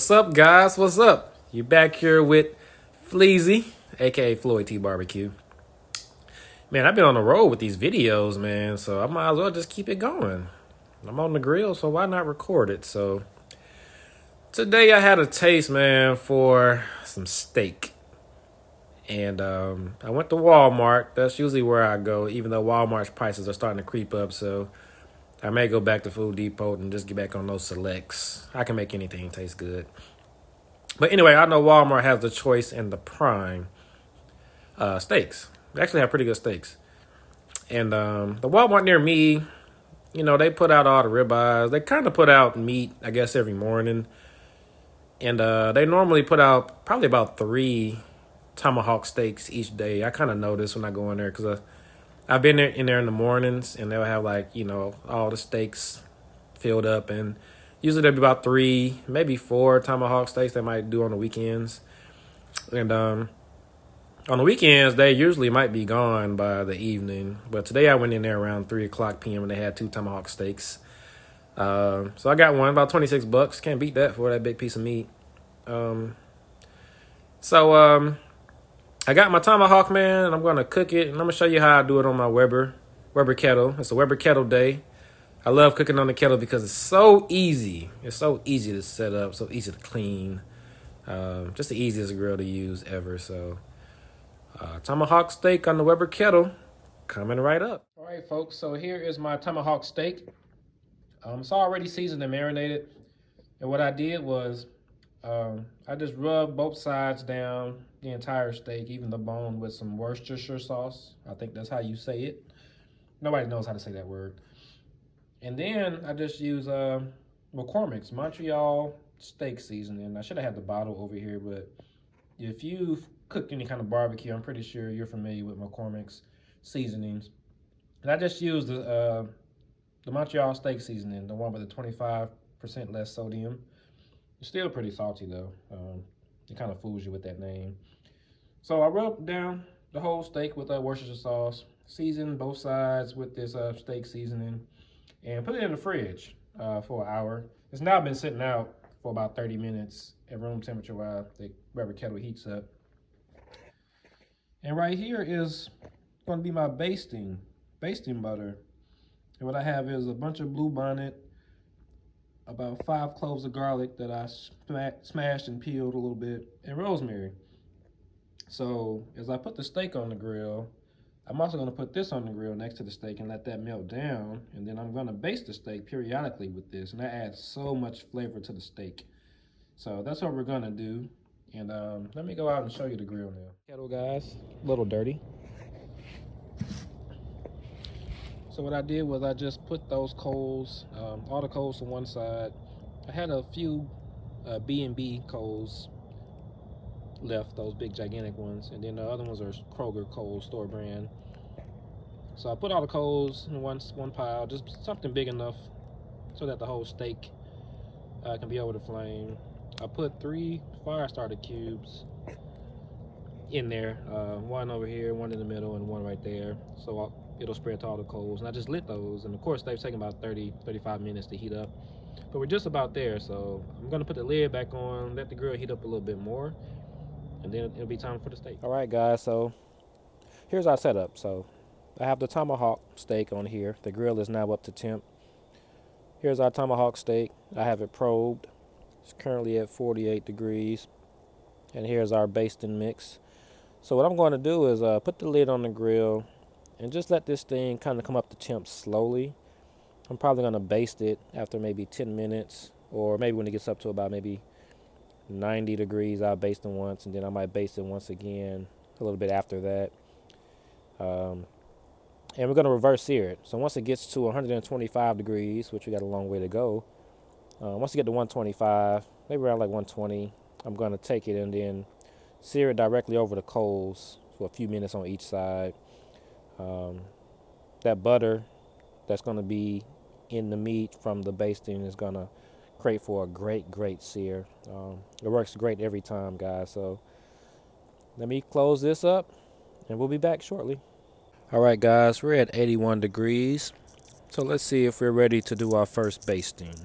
What's up, guys? What's up? You back here with Fleazy, aka Floyd T Barbecue. Man, I've been on the road with these videos, man, so I might as well just keep it going. I'm on the grill, so why not record it? So today I had a taste, man, for some steak. And I went to Walmart. That's usually where I go, even though Walmart's prices are starting to creep up. So I may go back to Food Depot and just get back on those selects. I can make anything taste good. But anyway, I know Walmart has the choice and the prime steaks. They actually have pretty good steaks. And the Walmart near me, you know, they put out all the ribeyes. They kind of put out meat, I guess, every morning. And they normally put out probably about 3 Tomahawk steaks each day. I kind of notice when I go in there because I've been in there in the mornings, and they'll have, like, you know, all the steaks filled up. And usually there'll be about 3, maybe 4 Tomahawk steaks they might do on the weekends. And on the weekends, they usually might be gone by the evening. But today I went in there around 3 o'clock p.m. and they had 2 Tomahawk steaks. So I got one, about $26. Can't beat that for that big piece of meat. I got my Tomahawk, man, and I'm going to cook it. And I'm going to show you how I do it on my Weber Kettle. It's a Weber Kettle day. I love cooking on the kettle because it's so easy. It's so easy to set up, so easy to clean. Just the easiest grill to use ever. So Tomahawk steak on the Weber Kettle coming right up. All right, folks, so here is my Tomahawk steak. It's already seasoned and marinated. And what I did was I just rubbed both sides down, the entire steak, even the bone, with some Worcestershire sauce. I think that's how you say it. Nobody knows how to say that word. And then I just use McCormick's Montreal steak seasoning. I should have had the bottle over here, but if you've cooked any kind of barbecue, I'm pretty sure you're familiar with McCormick's seasonings. And I just used the Montreal steak seasoning, the one with the 25% less sodium. It's still pretty salty, though. It kind of fools you with that name. So I rubbed down the whole steak with Worcestershire sauce, seasoned both sides with this steak seasoning, and put it in the fridge for an hour. It's now been sitting out for about 30 minutes at room temperature while the Weber Kettle heats up. And right here is going to be my basting butter. And what I have is a bunch of blue bonnet, about 5 cloves of garlic that I smashed and peeled a little bit, and rosemary. So as I put the steak on the grill, I'm also going to put this on the grill next to the steak and let that melt down. And then I'm going to baste the steak periodically with this, and that adds so much flavor to the steak. So that's what we're going to do. And let me go out and show you the grill now. Kettle, guys, a little dirty. So what I did was I just put those coals, all the coals to one side. I had a few B&B coals left, those big gigantic ones, and then the other ones are Kroger coals, store brand. So I put all the coals in one pile, just something big enough so that the whole steak can be over the flame. I put 3 fire starter cubes in there, one over here, one in the middle, and one right there, so it'll spread to all the coals. And I just lit those, and of course they've taken about 30-35 minutes to heat up, but we're just about there. So I'm gonna put the lid back on, let the grill heat up a little bit more, and then it'll be time for the steak. All right, guys, so here's our setup. So I have the Tomahawk steak on here. The grill is now up to temp. Here's our Tomahawk steak. I have it probed. It's currently at 48 degrees. And here's our basting mix. So what I'm going to do is put the lid on the grill and just let this thing kind of come up to temp slowly. I'm probably going to baste it after maybe 10 minutes, or maybe when it gets up to about maybe 90 degrees, I'll baste it once, and then I might baste it once again a little bit after that. And we're going to reverse sear it. So once it gets to 125 degrees, which we got a long way to go, once you get to 125, maybe around like 120, I'm going to take it and then sear it directly over the coals for a few minutes on each side. That butter that's going to be in the meat from the basting is going to create for a great sear. It works great every time, guys. So let me close this up and we'll be back shortly. All right, guys, we're at 81 degrees. So let's see if we're ready to do our first basting.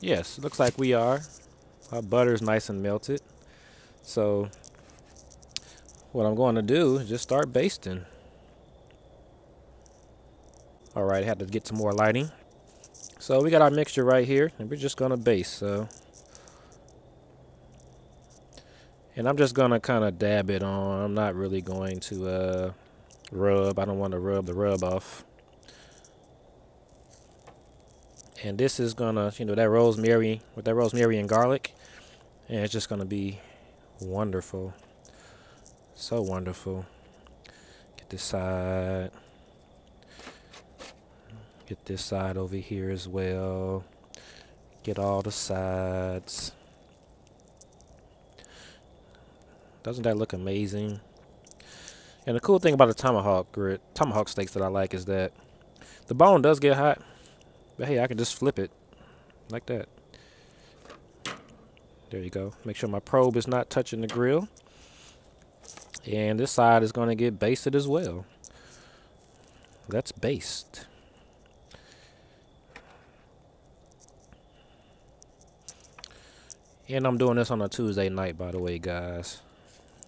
Yes, looks like we are. Our butter's nice and melted. So what I'm going to do is just start basting. All right, I had to get some more lighting. So we got our mixture right here, and we're just gonna baste. And I'm just gonna kind of dab it on. I'm not really going to rub. I don't want to rub the rub off. And this is gonna, you know, that rosemary with that rosemary and garlic, and it's just gonna be wonderful. So wonderful. Get this side. Get this side over here as well. Get all the sides. Doesn't that look amazing? And the cool thing about the tomahawk steaks that I like is that the bone does get hot, but hey, I can just flip it like that. There you go. Make sure my probe is not touching the grill. And this side is going to get basted as well. Let's baste. And I'm doing this on a Tuesday night, by the way, guys.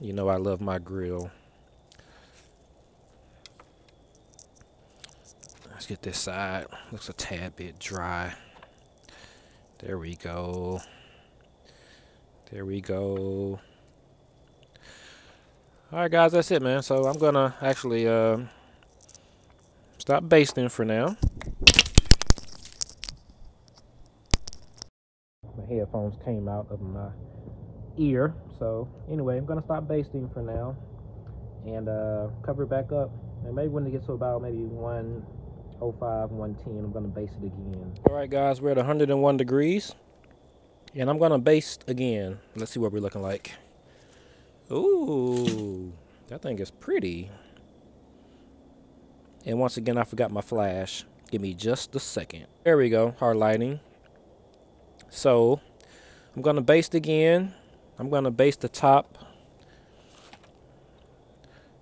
You know I love my grill. Let's get this side. Looks a tad bit dry. There we go. There we go. Alright guys, that's it, man. So I'm gonna actually stop basting for now. My headphones came out of my ear. So anyway, I'm gonna stop basting for now and cover it back up. And maybe when it gets to about maybe 105, 110, I'm gonna baste it again. Alright guys, we're at 101 degrees. And I'm gonna baste again. Let's see what we're looking like. Ooh, that thing is pretty. And once again, I forgot my flash. Give me just a second. There we go, hard lighting. So, I'm gonna baste again. I'm gonna baste the top.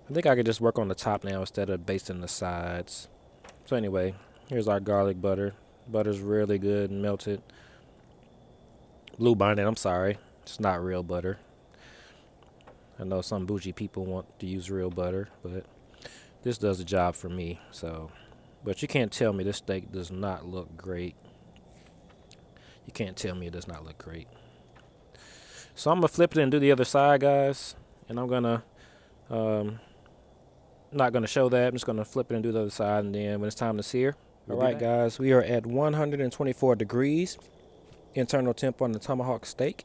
I think I could just work on the top now instead of basting the sides. So anyway, here's our garlic butter. Butter's really good and melted. Blue Bonnet, I'm sorry. It's not real butter. I know some bougie people want to use real butter, but this does the job for me. So, but you can't tell me this steak does not look great. You can't tell me it does not look great. So I'm gonna flip it and do the other side, guys. And I'm gonna not gonna show that. I'm just gonna flip it and do the other side, and then when it's time to sear. All right, guys, we are at 124 degrees internal temp on the tomahawk steak.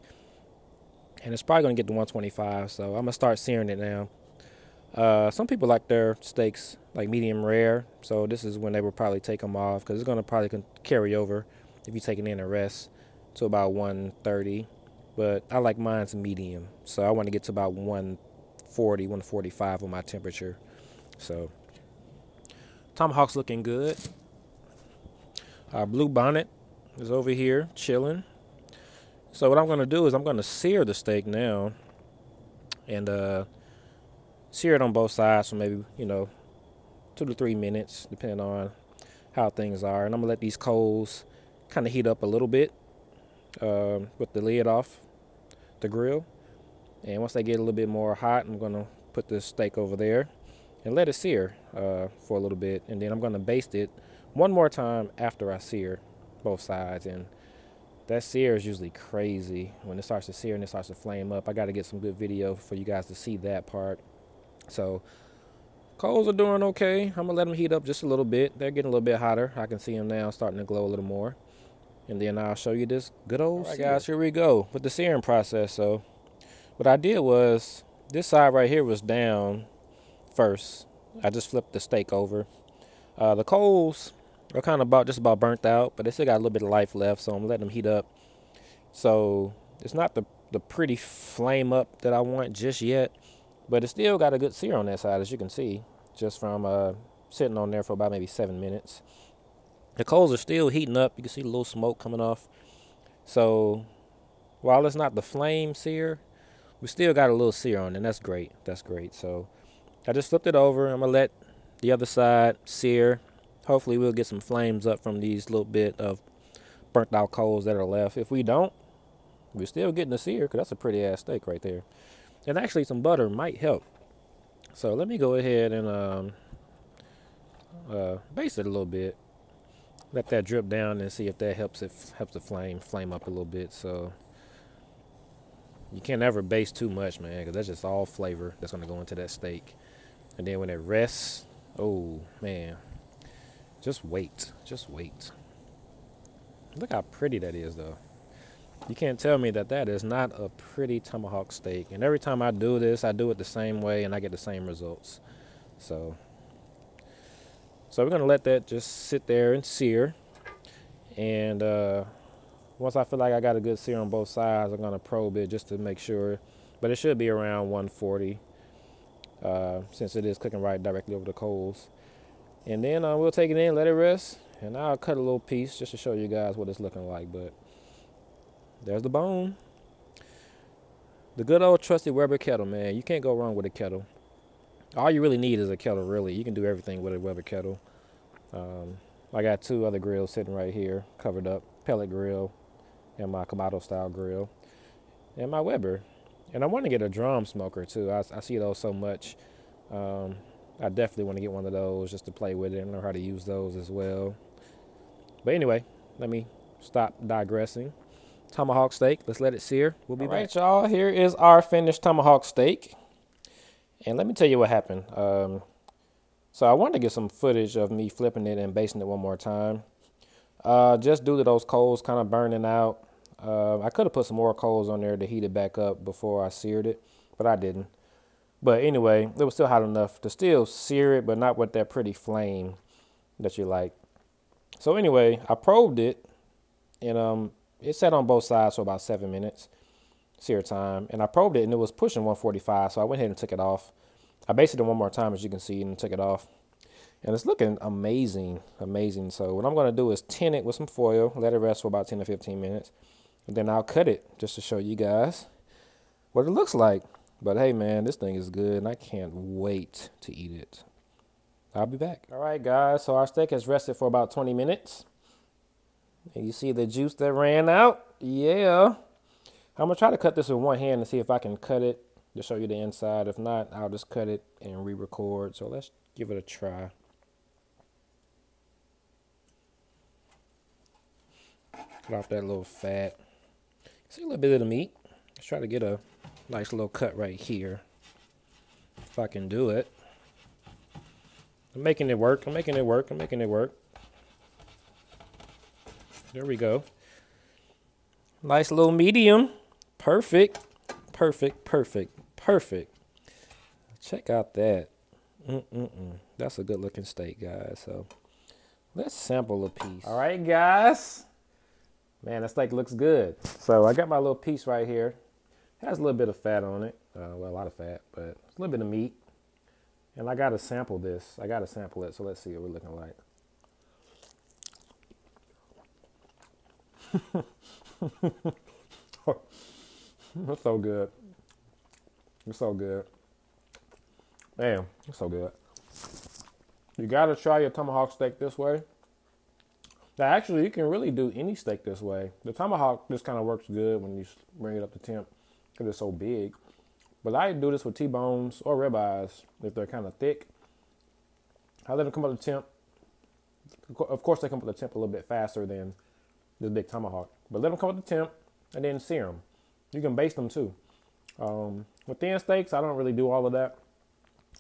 And it's probably going to get to 125, so I'm going to start searing it now. Some people like their steaks like medium rare, so this is when they will probably take them off because it's going to probably carry over if you take it in and rest to about 130. But I like mine's medium, so I want to get to about 140, 145 on my temperature. So tomahawk's looking good. Our Blue Bonnet is over here chilling. So what I'm going to do is I'm going to sear the steak now and sear it on both sides for maybe, 2 to 3 minutes, depending on how things are. And I'm going to let these coals kind of heat up a little bit with the lid off the grill. And once they get a little bit more hot, I'm going to put this steak over there and let it sear for a little bit. And then I'm going to baste it one more time after I sear both sides. And that sear is usually crazy when it starts to sear and it starts to flame up. I got to get some good video for you guys to see that part. So coals are doing okay. I'm gonna let them heat up just a little bit. They're getting a little bit hotter. I can see them now starting to glow a little more. And then I'll show you this good old sear. All right, guys, here we go with the searing process. So what I did was this side right here was down first. I just flipped the steak over. The coals are kind of just about burnt out, but they still got a little bit of life left, so I'm letting them heat up. So it's not the pretty flame up that I want just yet, but it's still got a good sear on that side, as you can see, just from sitting on there for about maybe 7 minutes. The coals are still heating up. You can see a little smoke coming off. So while it's not the flame sear, we still got a little sear on it, and that's great. That's great. So I just flipped it over. I'm going to let the other side sear. Hopefully we'll get some flames up from these little bit of burnt out coals that are left. If we don't, we're still getting the sear, because that's a pretty ass steak right there. And actually some butter might help. So let me go ahead and baste it a little bit. Let that drip down and see if that helps the flame up a little bit. So you can't ever baste too much, man, because that's just all flavor that's going to go into that steak. And then when it rests, oh man, just wait. Look how pretty that is, though. You can't tell me that that is not a pretty tomahawk steak. And every time I do this, I do it the same way and I get the same results. So we're going to let that just sit there and sear. And once I feel like I got a good sear on both sides, I'm going to probe it just to make sure. But it should be around 140 since it is cooking right directly over the coals. And then we'll take it in, let it rest. And I'll cut a little piece just to show you guys what it's looking like. But there's the bone. The good old trusty Weber kettle, man. You can't go wrong with a kettle. All you really need is a kettle, really. You can do everything with a Weber kettle. I got 2 other grills sitting right here, covered up. Pellet grill and my Kamado style grill. And my Weber. And I want to get a drum smoker, too. I see those so much. I definitely want to get one of those just to play with it and learn how to use those as well. But anyway, let me stop digressing. Tomahawk steak, let's let it sear. We'll be back. All right, y'all, here is our finished tomahawk steak. And let me tell you what happened. So I wanted to get some footage of me flipping it and basting it one more time. Just due to those coals kind of burning out. I could have put some more coals on there to heat it back up before I seared it, but I didn't. But anyway, it was still hot enough to still sear it, but not with that pretty flame that you like. So anyway, I probed it, and it sat on both sides for about 7 minutes, sear time. And I probed it, and it was pushing 145, so I went ahead and took it off. I basted it one more time, as you can see, and took it off. And it's looking amazing, amazing. So what I'm going to do is tin it with some foil, let it rest for about 10 to 15 minutes. And then I'll cut it just to show you guys what it looks like. But hey, man, this thing is good, and I can't wait to eat it. I'll be back. All right, guys, so our steak has rested for about 20 minutes. And you see the juice that ran out? Yeah. I'm going to try to cut this with one hand and see if I can cut it to show you the inside. If not, I'll just cut it and re-record. So let's give it a try. Cut off that little fat. See a little bit of the meat. Let's try to get a nice little cut right here. If I can do it. I'm making it work. I'm making it work. I'm making it work. There we go. Nice little medium. Perfect. Perfect. Perfect. Perfect. Check out that. That's a good looking steak, guys. So let's sample a piece. All right, guys. Man, that steak looks good. So I got my little piece right here. It has a little bit of fat on it. Well, a lot of fat, but it's a little bit of meat. And I got to sample this. I got to sample it. So let's see what we're looking like. It's so good. It's so good. Man, it's so good. You got to try your tomahawk steak this way. Now, actually, you can really do any steak this way. The tomahawk just kind of works good when you bring it up to temp because it's so big. But I do this with T-bones or ribeyes if they're kind of thick. I let them come up to temp. Of course, they come up to temp a little bit faster than this big tomahawk. But let them come up to temp and then sear them. You can baste them too. With thin steaks, I don't really do all of that.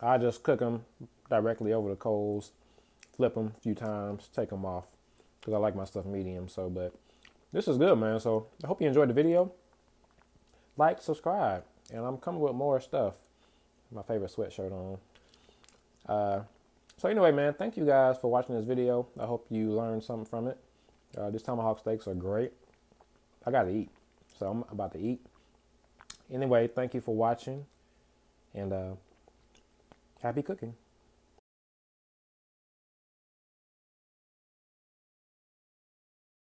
I just cook them directly over the coals, flip them a few times, take them off. Because I like my stuff medium. So, but this is good, man. So I hope you enjoyed the video. Like, subscribe. And I'm coming with more stuff. My favorite sweatshirt on. So anyway, man, thank you guys for watching this video. I hope you learned something from it. These tomahawk steaks are great. I got to eat. So I'm about to eat. Anyway, thank you for watching. And happy cooking.